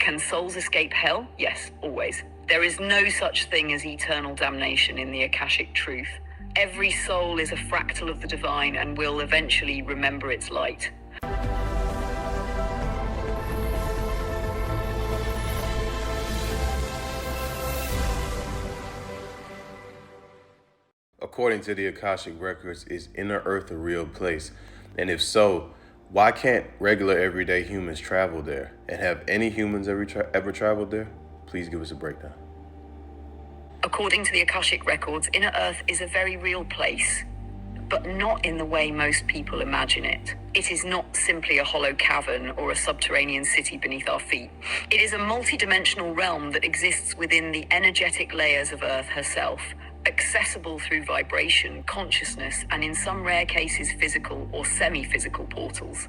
Can souls escape hell? Yes, always. There is no such thing as eternal damnation in the Akashic truth. Every soul is a fractal of the divine and will eventually remember its light. According to the Akashic Records, is inner earth a real place? And if so, why can't regular everyday humans travel there? And have any humans ever traveled there? Please give us a breakdown. According to the Akashic Records, inner earth is a very real place, but not in the way most people imagine it. It is not simply a hollow cavern or a subterranean city beneath our feet. It is a multi-dimensional realm that exists within the energetic layers of Earth herself, accessible through vibration, consciousness, and in some rare cases physical or semi-physical portals.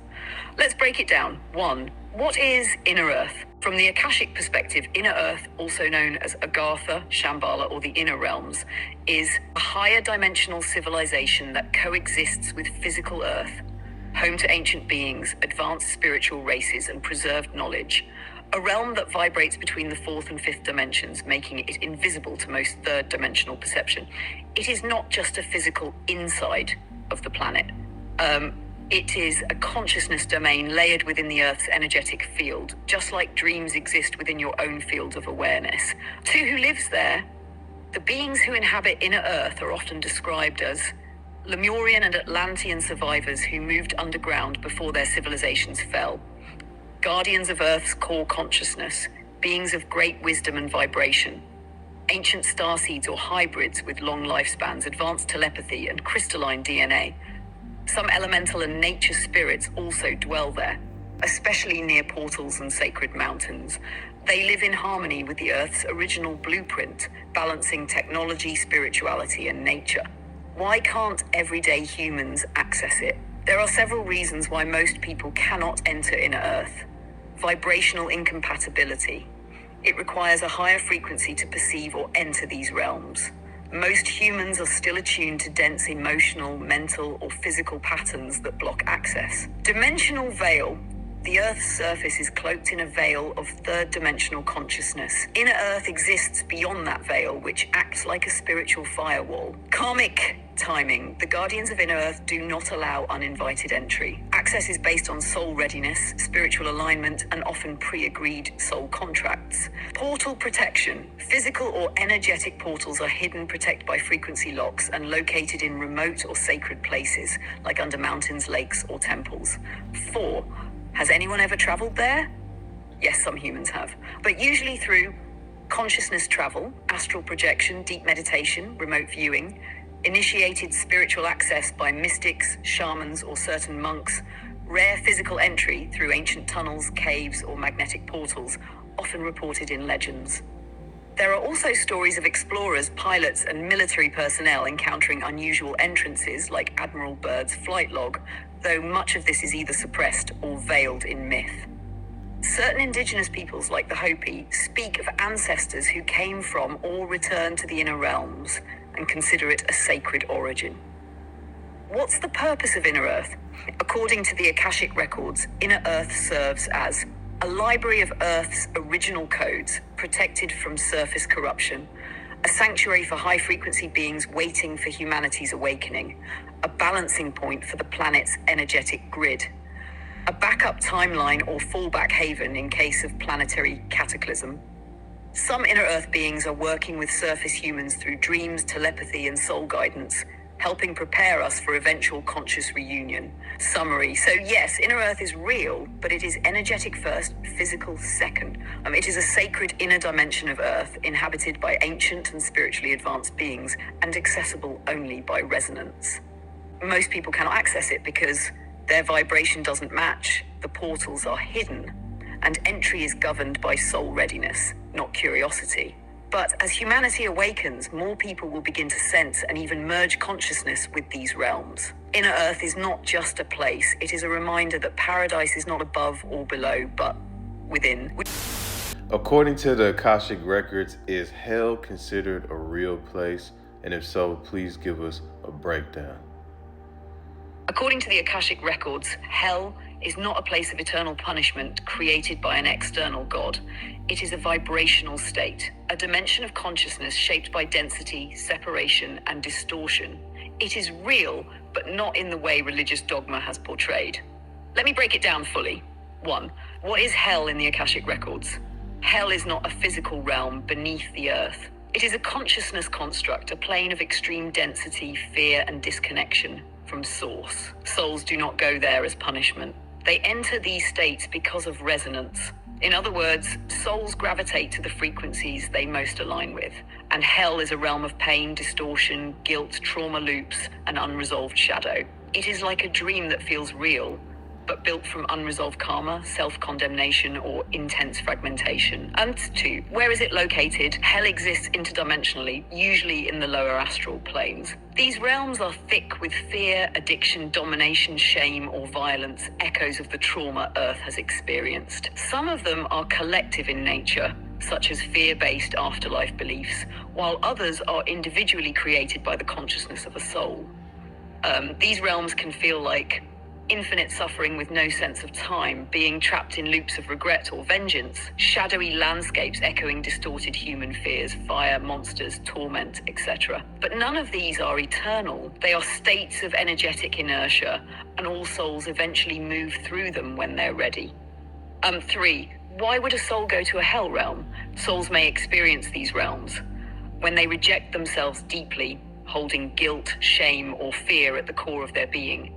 Let's break it down. 1. What is inner Earth? From the Akashic perspective, inner Earth, also known as Agartha, Shambhala, or the inner realms, is a higher dimensional civilization that coexists with physical Earth, home to ancient beings, advanced spiritual races, and preserved knowledge. A realm that vibrates between the fourth and fifth dimensions, making it invisible to most third-dimensional perception. It is not just a physical inside of the planet. It is a consciousness domain layered within the Earth's energetic field, just like dreams exist within your own field of awareness. To who lives there, the beings who inhabit inner Earth are often described as Lemurian and Atlantean survivors who moved underground before their civilizations fell. Guardians of Earth's core consciousness, beings of great wisdom and vibration, ancient starseeds or hybrids with long lifespans, advanced telepathy, and crystalline DNA. Some elemental and nature spirits also dwell there, especially near portals and sacred mountains. They live in harmony with the Earth's original blueprint, balancing technology, spirituality, and nature. Why can't everyday humans access it? There are several reasons why most people cannot enter inner Earth. Vibrational incompatibility. It requires a higher frequency to perceive or enter these realms. Most humans are still attuned to dense emotional, mental, or physical patterns that block access. Dimensional veil. The Earth's surface is cloaked in a veil of third-dimensional consciousness. Inner Earth exists beyond that veil, which acts like a spiritual firewall. Karmic timing. The guardians of inner Earth do not allow uninvited entry. Access is based on soul readiness, spiritual alignment, and often pre-agreed soul contracts. Portal protection. Physical or energetic portals are hidden, protected by frequency locks, and located in remote or sacred places, like under mountains, lakes, or temples. 4. Has anyone ever traveled there? Yes, some humans have, but usually through consciousness travel, astral projection, deep meditation, remote viewing, initiated spiritual access by mystics, shamans, or certain monks, rare physical entry through ancient tunnels, caves, or magnetic portals, often reported in legends. There are also stories of explorers, pilots, and military personnel encountering unusual entrances like Admiral Byrd's flight log, though much of this is either suppressed or veiled in myth. Certain indigenous peoples like the Hopi speak of ancestors who came from or returned to the inner realms and consider it a sacred origin. What's the purpose of inner Earth? According to the Akashic Records, inner Earth serves as a library of Earth's original codes, protected from surface corruption, a sanctuary for high-frequency beings waiting for humanity's awakening, a balancing point for the planet's energetic grid, a backup timeline or fallback haven in case of planetary cataclysm. Some inner Earth beings are working with surface humans through dreams, telepathy, and soul guidance, helping prepare us for eventual conscious reunion. Summary. So yes, inner Earth is real, but it is energetic first, physical second. It is a sacred inner dimension of Earth, inhabited by ancient and spiritually advanced beings, and accessible only by resonance. Most people cannot access it because their vibration doesn't match, the portals are hidden, and entry is governed by soul readiness, not curiosity. But as humanity awakens, more people will begin to sense and even merge consciousness with these realms. Inner Earth is not just a place, it is a reminder that paradise is not above or below, but within. According to the Akashic Records, is hell considered a real place? And if so, please give us a breakdown. According to the Akashic Records, hell is not a place of eternal punishment created by an external god. It is a vibrational state, a dimension of consciousness shaped by density, separation, and distortion. It is real, but not in the way religious dogma has portrayed. Let me break it down fully. 1. What is hell in the Akashic Records? Hell is not a physical realm beneath the earth. It is a consciousness construct, a plane of extreme density, fear, and disconnection from source. Souls do not go there as punishment. They enter these states because of resonance. In other words, souls gravitate to the frequencies they most align with. And hell is a realm of pain, distortion, guilt, trauma loops, and unresolved shadow. It is like a dream that feels real, but built from unresolved karma, self-condemnation, or intense fragmentation. And 2, where is it located? Hell exists interdimensionally, usually in the lower astral planes. These realms are thick with fear, addiction, domination, shame, or violence, echoes of the trauma Earth has experienced. Some of them are collective in nature, such as fear-based afterlife beliefs, while others are individually created by the consciousness of a soul. These realms can feel like infinite suffering with no sense of time, being trapped in loops of regret or vengeance, shadowy landscapes echoing distorted human fears, fire, monsters, torment, etc. But none of these are eternal. They are states of energetic inertia, and all souls eventually move through them when they're ready. 3. Why would a soul go to a hell realm? Souls may experience these realms when they reject themselves deeply, holding guilt, shame, or fear at the core of their being.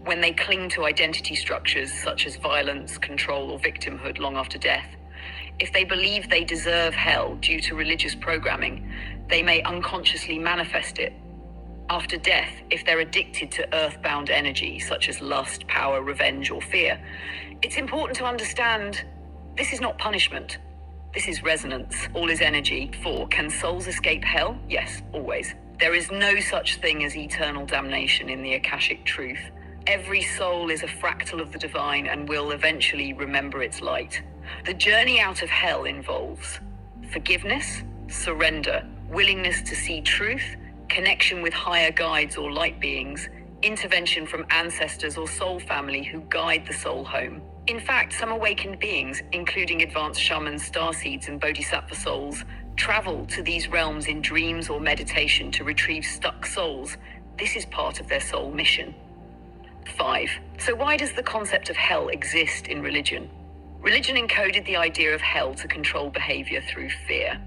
When they cling to identity structures such as violence, control, or victimhood long after death. If they believe they deserve hell due to religious programming, they may unconsciously manifest it. After death, if they're addicted to earthbound energy such as lust, power, revenge, or fear, it's important to understand this is not punishment. This is resonance. All is energy. 4. Can souls escape hell? Yes, always. There is no such thing as eternal damnation in the Akashic truth. Every soul is a fractal of the divine and will eventually remember its light. The journey out of hell involves forgiveness, surrender, willingness to see truth, connection with higher guides or light beings, intervention from ancestors or soul family who guide the soul home. In fact, some awakened beings, including advanced shamans, starseeds, and bodhisattva souls, travel to these realms in dreams or meditation to retrieve stuck souls. This is part of their soul mission. 5. So why does the concept of hell exist in religion? Religion encoded the idea of hell to control behavior through fear.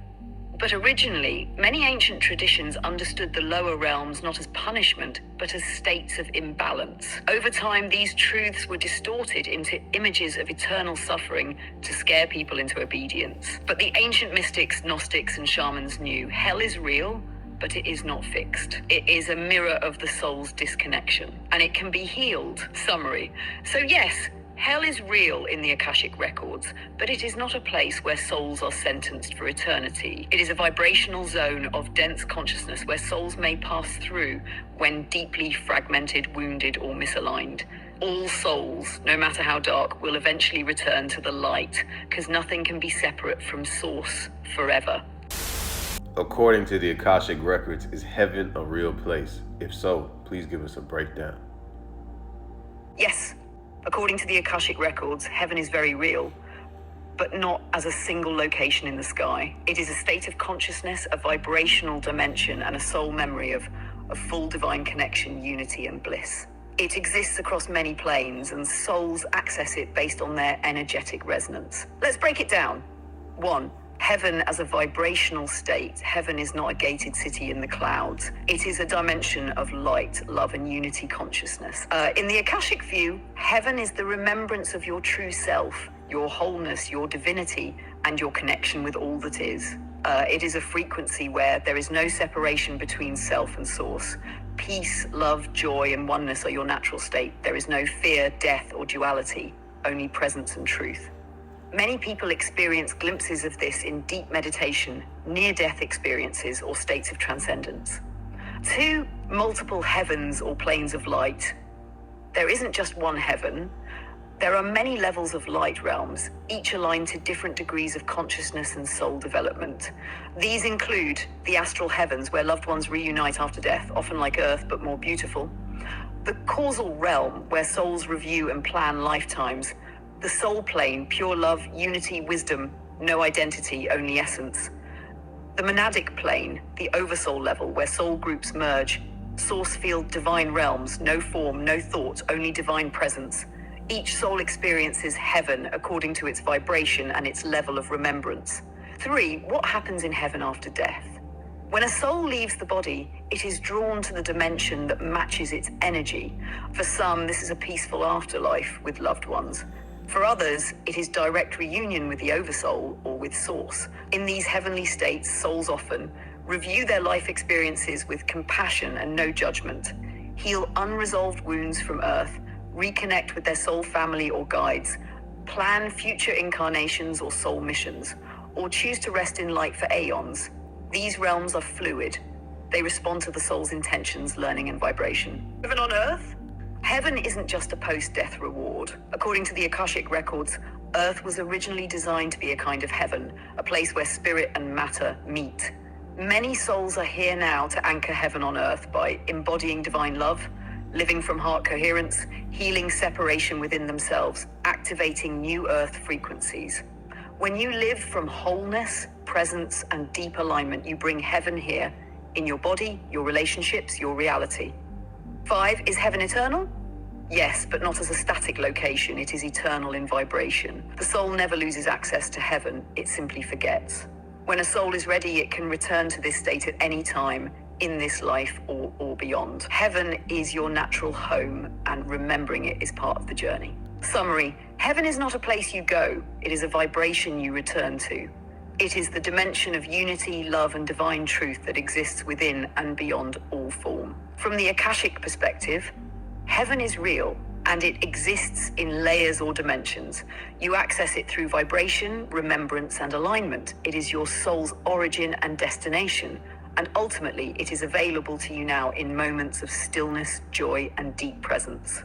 But originally, many ancient traditions understood the lower realms not as punishment, but as states of imbalance. Over time, these truths were distorted into images of eternal suffering to scare people into obedience. But the ancient mystics, Gnostics, and shamans knew hell is real, but it is not fixed. It is a mirror of the soul's disconnection, and it can be healed. Summary. So yes, hell is real in the Akashic Records, but it is not a place where souls are sentenced for eternity. It is a vibrational zone of dense consciousness where souls may pass through when deeply fragmented, wounded, or misaligned. All souls, no matter how dark, will eventually return to the light, because nothing can be separate from source forever. According to the Akashic Records, is heaven a real place? If so, please give us a breakdown. Yes, according to the Akashic Records, heaven is very real, but not as a single location in the sky. It is a state of consciousness, a vibrational dimension, and a soul memory of full divine connection, unity, and bliss. It exists across many planes, and souls access it based on their energetic resonance. Let's break it down. 1. Heaven as a vibrational state. Heaven is not a gated city in the clouds. It is a dimension of light, love, and unity consciousness. In the Akashic view, heaven is the remembrance of your true self, your wholeness, your divinity, and your connection with all that is. It is a frequency where there is no separation between self and source. Peace, love, joy, and oneness are your natural state. There is no fear, death, or duality, only presence and truth. Many people experience glimpses of this in deep meditation, near-death experiences, or states of transcendence. 2. Multiple heavens or planes of light. There isn't just one heaven. There are many levels of light realms, each aligned to different degrees of consciousness and soul development. These include the astral heavens, where loved ones reunite after death, often like Earth but more beautiful. The causal realm, where souls review and plan lifetimes. The soul plane, pure love, unity, wisdom, no identity, only essence. The monadic plane, the oversoul level, where soul groups merge. Source field, divine realms, no form, no thought, only divine presence. Each soul experiences heaven according to its vibration and its level of remembrance. 3. What happens in heaven after death? When a soul leaves the body, it is drawn to the dimension that matches its energy. For some, this is a peaceful afterlife with loved ones. For others, it is direct reunion with the oversoul or with source. In these heavenly states, souls often review their life experiences with compassion and no judgment, heal unresolved wounds from earth, reconnect with their soul family or guides, plan future incarnations or soul missions, or choose to rest in light for aeons. These realms are fluid. They respond to the soul's intentions, learning, and vibration. Heaven on earth? Heaven isn't just a post-death reward. According to the Akashic Records, Earth was originally designed to be a kind of heaven, a place where spirit and matter meet. Many souls are here now to anchor heaven on earth by embodying divine love, living from heart coherence, healing separation within themselves, activating new earth frequencies. When you live from wholeness, presence, and deep alignment, you bring heaven here in your body, your relationships, your reality. 5. Is heaven eternal? Yes, but not as a static location. It is eternal in vibration. The soul never loses access to heaven. It simply forgets. When a soul is ready, it can return to this state at any time in this life or beyond. Heaven is your natural home, and remembering it is part of the journey. Summary: heaven is not a place you go. It is a vibration you return to. It is the dimension of unity, love, and divine truth that exists within and beyond all form. From the Akashic perspective, heaven is real, and it exists in layers or dimensions. You access it through vibration, remembrance, and alignment. It is your soul's origin and destination, and ultimately it is available to you now in moments of stillness, joy, and deep presence.